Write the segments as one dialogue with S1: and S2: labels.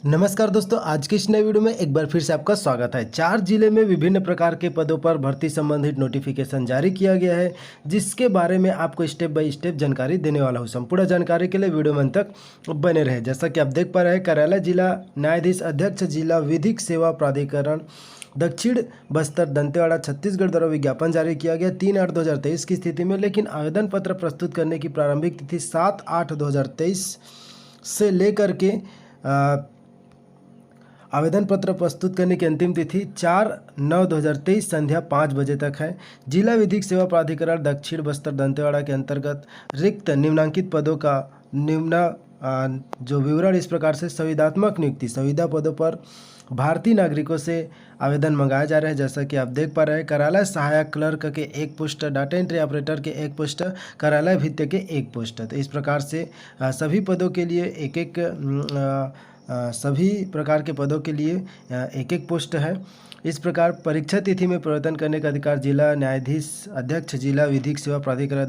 S1: नमस्कार दोस्तों, आज के इस नए वीडियो में एक बार फिर से आपका स्वागत है। 4 जिले में विभिन्न प्रकार के पदों पर भर्ती संबंधित नोटिफिकेशन जारी किया गया है, जिसके बारे में आपको स्टेप बाय स्टेप जानकारी देने वाला हूँ। संपूर्ण जानकारी के लिए वीडियो में अंत तक बने रहे। जैसा कि आप देख पा रहे हैं, कार्यालय जिला न्यायाधीश अध्यक्ष जिला विधिक सेवा प्राधिकरण दक्षिण बस्तर दंतेवाड़ा छत्तीसगढ़ द्वारा विज्ञापन जारी किया गया 3/8/2023 की स्थिति में। लेकिन आवेदन पत्र प्रस्तुत करने की प्रारंभिक तिथि 7/8/2023 से लेकर के आवेदन पत्र प्रस्तुत करने की अंतिम तिथि 4/9/2023 संध्या 5 बजे तक है। जिला विधिक सेवा प्राधिकरण दक्षिण बस्तर दंतेवाड़ा के अंतर्गत रिक्त निम्नांकित पदों का जो विवरण इस प्रकार से संविदात्मक नियुक्ति संविदा पदों पर भारतीय नागरिकों से आवेदन मंगाया जा रहा है। जैसा कि आप देख पा रहे हैं, कार्यालय सहायक क्लर्क के 1 पोस्ट, डाटा एंट्री ऑपरेटर के 1 पोस्ट, कार्यालय भृत्य के 1 पोस्ट। तो इस प्रकार से सभी पदों के लिए सभी प्रकार के पदों के लिए एक एक पोस्ट है। इस प्रकार परीक्षा तिथि में परिवर्तन करने का अधिकार जिला न्यायाधीश अध्यक्ष जिला विधिक सेवा प्राधिकरण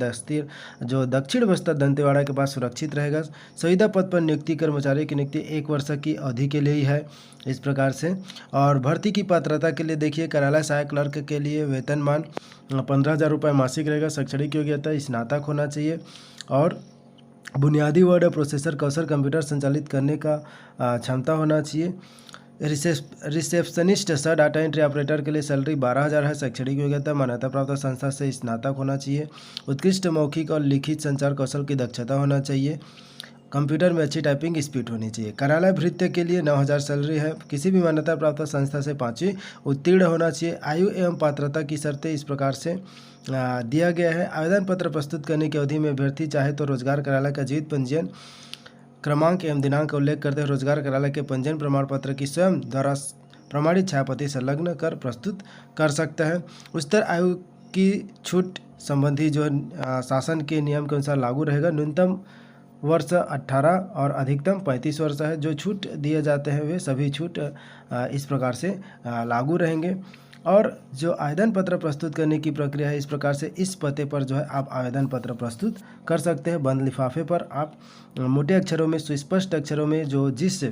S1: दक्षिण बस्तर दंतेवाड़ा के पास सुरक्षित रहेगा। संविदा पद पर नियुक्ति कर्मचारी की नियुक्ति 1 वर्ष की अवधि के लिए ही है इस प्रकार से। और भर्ती की पात्रता के लिए देखिए, कार्यालय सहायक क्लर्क के लिए वेतनमान 15,000 रुपये मासिक रहेगा। शैक्षणिक योग्यता स्नातक होना चाहिए और बुनियादी वर्ड प्रोसेसर कौशल कंप्यूटर संचालित करने का क्षमता होना चाहिए। रिसेप्शनिस्ट सह डाटा एंट्री ऑपरेटर के लिए सैलरी 12,000 है। शैक्षणिक योग्यता मान्यता प्राप्त संस्था से स्नातक होना चाहिए। उत्कृष्ट मौखिक और लिखित संचार कौशल की दक्षता होना चाहिए। कंप्यूटर में अच्छी टाइपिंग स्पीड होनी चाहिए। कार्यालय भृत्य के लिए 9,000 सैलरी है। किसी भी मान्यता प्राप्त संस्था से 5वीं उत्तीर्ण होना चाहिए। आयु एवं पात्रता की शर्तें इस प्रकार से दिया गया है। आवेदन पत्र प्रस्तुत करने की अवधि में अभ्यर्थी चाहे तो रोजगार कार्यालय का जीवित पंजीयन क्रमांक एवं दिनांक का उल्लेख करते हुए रोजगार कार्यालय के पंजीयन प्रमाण पत्र की स्वयं द्वारा प्रमाणित छायाप्रति संलग्न कर प्रस्तुत कर सकता है। उच्चतर आयु की छूट संबंधी जो शासन के नियम के अनुसार लागू रहेगा। न्यूनतम वर्ष 18 और अधिकतम 35 वर्ष है। जो छूट दिए जाते हैं वे सभी छूट इस प्रकार से लागू रहेंगे। और जो आवेदन पत्र प्रस्तुत करने की प्रक्रिया है इस प्रकार से, इस पते पर जो है आप आवेदन पत्र प्रस्तुत कर सकते हैं। बंद लिफाफे पर आप मोटे अक्षरों में सुस्पष्ट अक्षरों में जो जिस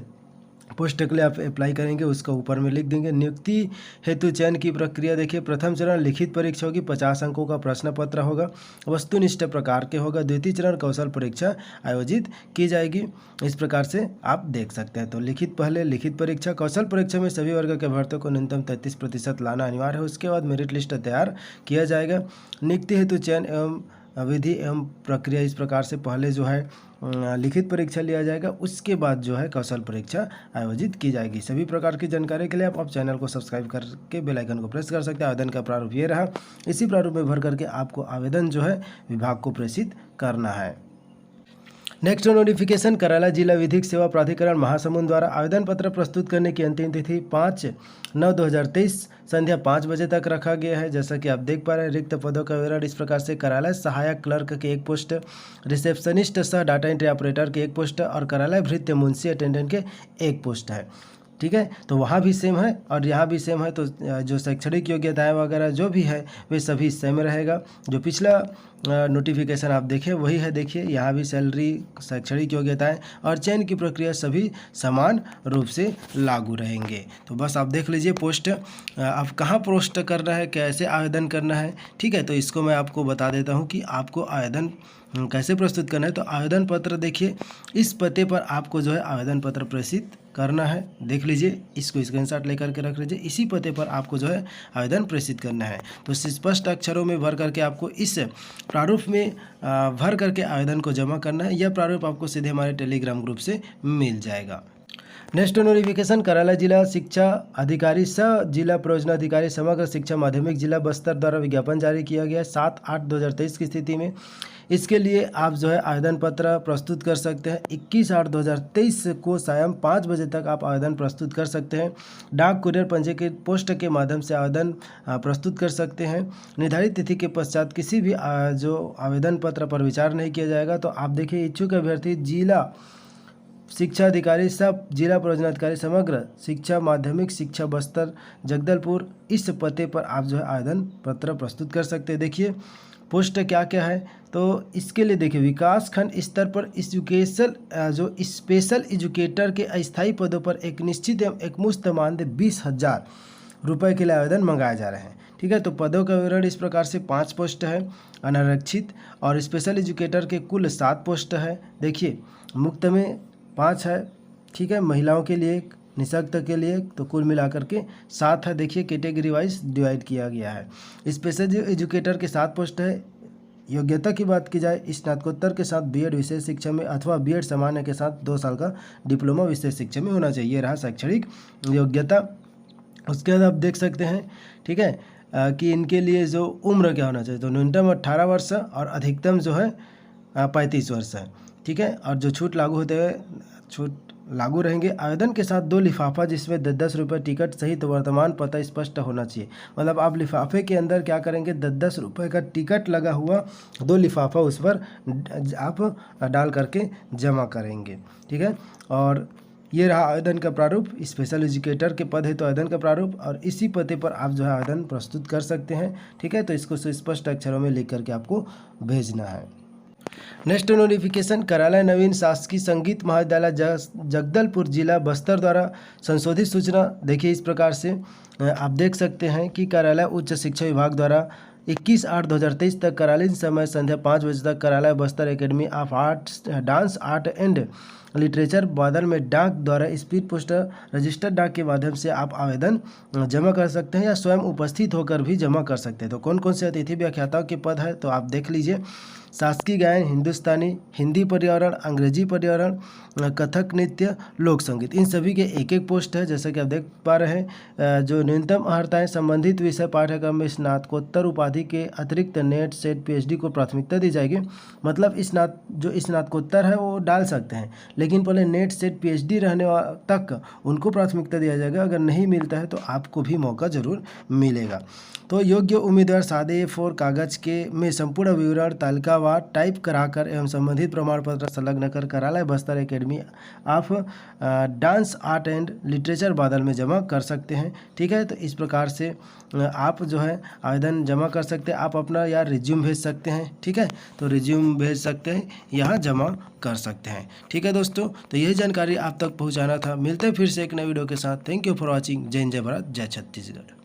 S1: पोस्ट के लिए आप अप्लाई करेंगे उसका ऊपर में लिख देंगे। नियुक्ति हेतु चयन की प्रक्रिया देखिए, प्रथम चरण लिखित परीक्षा होगी, 50 अंकों का प्रश्न पत्र होगा, वस्तुनिष्ठ प्रकार के होगा। द्वितीय चरण कौशल परीक्षा आयोजित की जाएगी। इस प्रकार से आप देख सकते हैं। तो लिखित परीक्षा, कौशल परीक्षा में सभी वर्ग के अभ्यर्थियों को न्यूनतम 33% लाना अनिवार्य है। उसके बाद मेरिट लिस्ट तैयार किया जाएगा। नियुक्ति हेतु चयन एवं विधि एवं प्रक्रिया इस प्रकार से, पहले जो है लिखित परीक्षा लिया जाएगा, उसके बाद जो है कौशल परीक्षा आयोजित की जाएगी। सभी प्रकार की जानकारी के लिए आप चैनल को सब्सक्राइब करके बेल आइकन को प्रेस कर सकते हैं। आवेदन का प्रारूप ये रहा। इसी प्रारूप में भर करके आपको आवेदन जो है विभाग को प्रेषित करना है। नेक्स्ट नोटिफिकेशन, कार्यालय जिला विधिक सेवा प्राधिकरण महासमुंद द्वारा आवेदन पत्र प्रस्तुत करने की अंतिम तिथि 5/9/2023 संध्या 5 बजे तक रखा गया है। जैसा कि आप देख पा रहे हैं, रिक्त पदों का विवरण इस प्रकार से, कार्यालय सहायक क्लर्क के 1 पोस्ट, रिसेप्शनिस्ट सह डाटा एंट्री ऑपरेटर के 1 पोस्ट और कार्यालय भृत्य मुंशी अटेंडेंट के 1 पोस्ट है। ठीक है, तो वहाँ भी सेम है और यहाँ भी सेम है। तो जो शैक्षणिक योग्यताएं वगैरह जो भी है वे सभी सेम रहेगा। जो पिछला नोटिफिकेशन आप देखें वही है। देखिए, यहाँ भी सैलरी, शैक्षणिक योग्यताएं और चयन की प्रक्रिया सभी समान रूप से लागू रहेंगे। तो बस आप देख लीजिए पोस्ट अब कहाँ पोस्ट करना है, कैसे आवेदन करना है। ठीक है, तो इसको मैं आपको बता देता हूँ कि आपको आवेदन कैसे प्रस्तुत करना है। तो आवेदन पत्र देखिए, इस पते पर आपको जो है आवेदन पत्र प्रेषित करना है। देख लीजिए, इसको स्क्रीनशॉट लेकर के रख लीजिए। इसी पते पर आपको जो है आवेदन प्रेषित करना है। तो स्पष्ट अक्षरों में भर करके आपको इस प्रारूप में भर करके आवेदन को जमा करना है। यह प्रारूप आपको सीधे हमारे टेलीग्राम ग्रुप से मिल जाएगा। नेक्स्ट नोटिफिकेशन, कार्यालय जिला शिक्षा अधिकारी सह जिला परियोजना अधिकारी समग्र शिक्षा माध्यमिक जिला बस्तर द्वारा विज्ञापन जारी किया गया 7/8/2023 की स्थिति में। इसके लिए आप जो है आवेदन पत्र प्रस्तुत कर सकते हैं। 21/8/2023 को सायं 5 बजे तक आप आवेदन प्रस्तुत कर सकते हैं। डाक कुरियर पंजीकृत पोस्ट के माध्यम से आवेदन प्रस्तुत कर सकते हैं। निर्धारित तिथि के पश्चात किसी भी जो आवेदन पत्र पर विचार नहीं किया जाएगा। तो आप देखिए, इच्छुक अभ्यर्थी जिला शिक्षा अधिकारी सब जिला परियोजना अधिकारी समग्र शिक्षा माध्यमिक शिक्षा बस्तर जगदलपुर, इस पते पर आप जो है आवेदन पत्र प्रस्तुत कर सकते हैं। देखिए, पोस्ट क्या क्या है, तो इसके लिए देखिए विकास खंड स्तर पर एजुकेशन जो स्पेशल एजुकेटर के अस्थायी पदों पर एक निश्चित एवं एकमुश्त मानदेय 20,000 रुपये के लिए आवेदन मंगाए जा रहे हैं। ठीक है, तो पदों का विवरण इस प्रकार से 5 पोस्ट है अनारक्षित, और स्पेशल एजुकेटर के कुल 7 पोस्ट है। देखिए मुक्त में 5 है, ठीक है, महिलाओं के लिए एक, निःशक्त के लिए, तो कुल मिलाकर के 7 है। देखिए कैटेगरी वाइज डिवाइड किया गया है। स्पेशल एजुकेटर के 7 पोस्ट है। योग्यता की बात की जाए, स्नातकोत्तर के साथ बीएड विशेष शिक्षा में अथवा बीएड सामान्य के साथ 2 साल का डिप्लोमा विशेष शिक्षा में होना चाहिए, रहा शैक्षणिक योग्यता। उसके बाद आप देख सकते हैं, ठीक है, कि इनके लिए जो उम्र क्या होना चाहिए, तो न्यूनतम 18 वर्ष और अधिकतम जो है 35 वर्ष है। ठीक है, और जो छूट लागू होते हुए छूट लागू रहेंगे। आवेदन के साथ 2 लिफाफा जिसमें 10-10 रुपये टिकट सहित वर्तमान पता स्पष्ट होना चाहिए। मतलब आप लिफाफे के अंदर क्या करेंगे, 10-10 रुपये का टिकट लगा हुआ 2 लिफाफा उस पर आप डाल करके जमा करेंगे। ठीक है, और ये रहा आवेदन का प्रारूप। स्पेशल एजुकेटर के पद है तो आवेदन का प्रारूप, और इसी पते पर आप जो है आवेदन प्रस्तुत कर सकते हैं। ठीक है, तो इसको सुस्पष्ट अक्षरों में लिख करके आपको भेजना है। नेक्स्ट नोटिफिकेशन, कार्यालय नवीन शासकीय संगीत महाविद्यालय जगदलपुर जिला बस्तर द्वारा संशोधित सूचना। देखिए इस प्रकार से आप देख सकते हैं कि कार्यालय उच्च शिक्षा विभाग द्वारा 21/8/2023 तक कार्यालयीन समय संध्या 5 बजे तक कार्यालय Bastar academy of arts dance art and literature बादल में डाक द्वारा स्पीड पोस्ट रजिस्टर्ड डाक के माध्यम से आप आवेदन जमा कर सकते हैं या स्वयं उपस्थित होकर भी जमा कर सकते हैं। तो कौन कौन से अतिथि व्याख्याताओं के पद है, तो आप देख लीजिए। शासकीय गायन, हिंदुस्तानी, हिंदी पर्यावरण, अंग्रेजी पर्यावरण, कथक नृत्य, लोक संगीत, इन सभी के एक एक पोस्ट है। जैसा कि आप देख पा रहे हैं, जो न्यूनतम अर्हता है संबंधित विषय पाठ्यक्रम में स्नातकोत्तर उपाधि के अतिरिक्त नेट सेट पीएचडी को प्राथमिकता दी जाएगी। मतलब जो स्नातकोत्तर है वो डाल सकते हैं, लेकिन पहले नेट सेट पीएचडी रहने तक उनको प्राथमिकता दिया जाएगा। अगर नहीं मिलता है तो आपको भी मौका जरूर मिलेगा। तो योग्य उम्मीदवार सादे A4 कागज के में संपूर्ण विवरण तालिकावार टाइप कराकर एवं संबंधित प्रमाण पत्र संलग्न कर कार्यालय Bastar academy of dance art and literature बादल में जमा कर सकते हैं। ठीक है, तो इस प्रकार से आप जो है आवेदन जमा कर सकते हैं। आप अपना यार रिज्यूम भेज सकते हैं। ठीक है, तो रिज्यूम भेज सकते हैं, यहाँ जमा कर सकते हैं। ठीक है दोस्तों, तो यही जानकारी आप तक पहुँचाना था। मिलते हैं फिर से एक नए वीडियो के साथ। Thank you for watching. जय हिंद, जय भारत, जय छत्तीसगढ़।